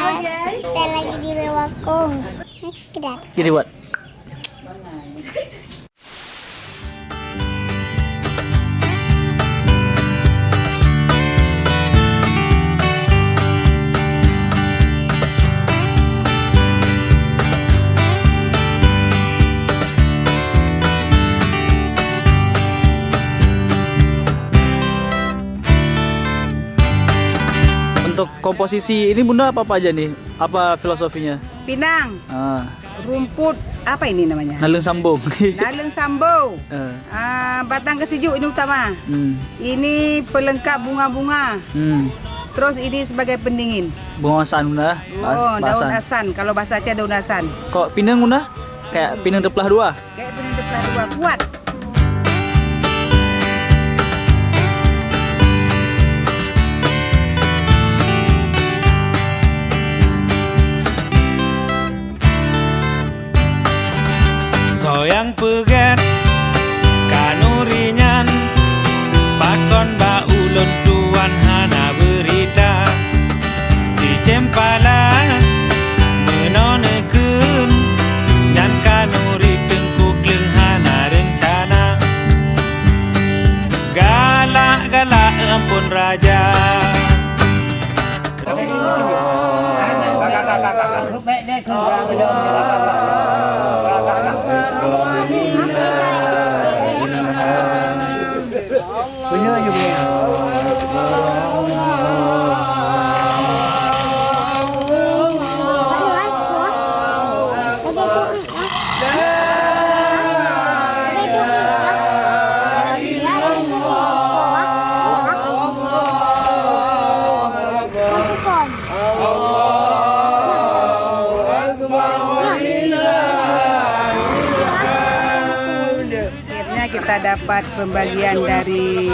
Kita lagi di Bewakung. Tidak. Gini buat. Untuk komposisi ini Bunda apa aja nih? Apa filosofinya? Pinang, Ah, rumput, apa ini namanya? nalung sambung. Naleng sambau, Ah, batang kesejuk ini utama. hmm, Ini pelengkap bunga-bunga. hmm. Terus ini sebagai pendingin. Bunga asan Bunda. Oh, daun Asan. asan. Kalau bahasa Aceh daun asan. Kok pinang Bunda? Kayak pinang teplah dua. Kayak pinang teplah dua kuat. Soyang pegat kanurinya pakon ba ulun tuan hana berita di cempala menonekun dan kanuri tengkuk leng hana rencana galak-galak ampun raja. Akhirnya kita dapat pembagian dari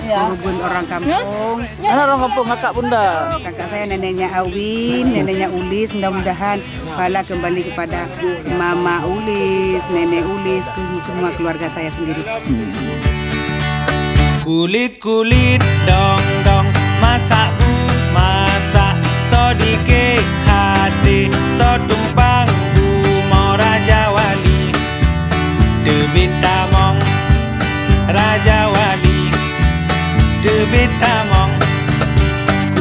hubungan orang kampung. Anak orang kampung kakak Bunda. Kakak saya neneknya Awin, neneknya Ulis. Mudah-mudahan pahala kembali kepada Mama Ulis, Nenek Ulis, semua keluarga saya sendiri. Kulit-kulit dong-dong masak bu masak sodike hati so tumpang bu mau Raja Wali debit tamong Raja Wali debit tamong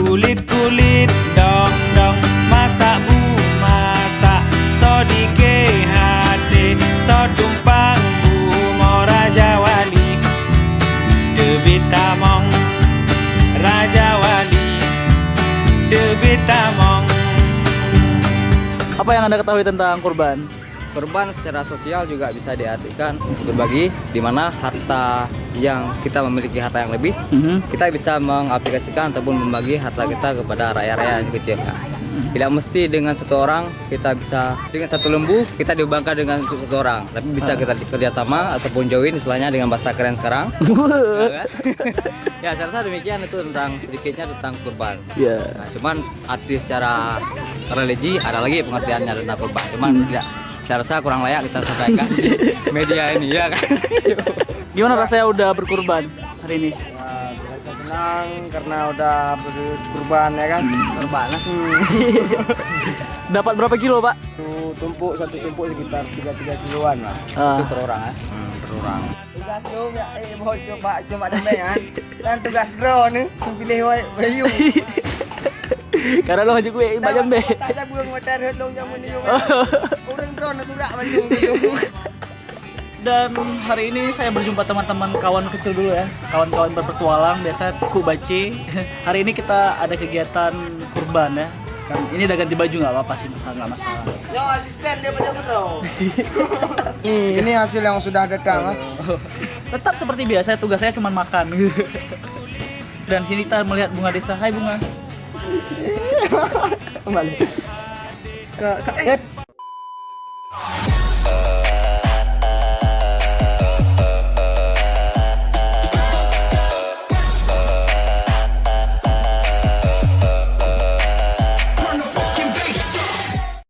kulit-kulit dong-dong masak bu masak sodike hati so tumpang bu mau Raja Wali debit tamong Raja Wali debit tamong. Apa yang Anda ketahui tentang kurban? Kurban secara sosial juga bisa diartikan berbagi, di mana harta yang kita memiliki harta yang lebih, kita bisa mengaplikasikan ataupun membagi harta kita kepada rakyat-rakyat yang kecil. Tidak mesti dengan satu orang, kita bisa dengan satu lembu kita dibangga dengan satu orang, tapi bisa kita kerjasama ataupun join, istilahnya dengan bahasa keren sekarang. Ya, saya rasa demikian itu tentang sedikitnya tentang kurban. Ya. Nah, cuman arti secara religi ada lagi pengertiannya tentang kurban, cuman tidak, saya rasa kurang layak kita sampaikan di media ini ya kan. Gimana rasanya udah berkurban hari ini? Senang karena udah berkurban ya kan. Kurban lah. Dapat berapa kilo Pak? Satu tumpuk sekitar 3 kiloan lah. Itu per orang ya. Per orang. Tugas dong ya, mau coba dembengan. Dan tugas drone nih, pilih bayu. Karena lo ngajak gue Mbak Jambe. Tak ada buang motor hedong jamu ni. Orang drone sudah bayu. Dan hari ini saya berjumpa teman-teman kawan kecil dulu ya, kawan-kawan berpetualang, biasa ku baci. Hari ini kita ada kegiatan kurban ya. Kan ini udah ganti baju nggak apa-apa sih, nggak masalah. Yo asisten dia baca drone. Ini hasil yang sudah datang. Tetap seperti biasa, tugas saya cuma makan. Dan sini kita melihat bunga desa. Hai bunga. Kembali.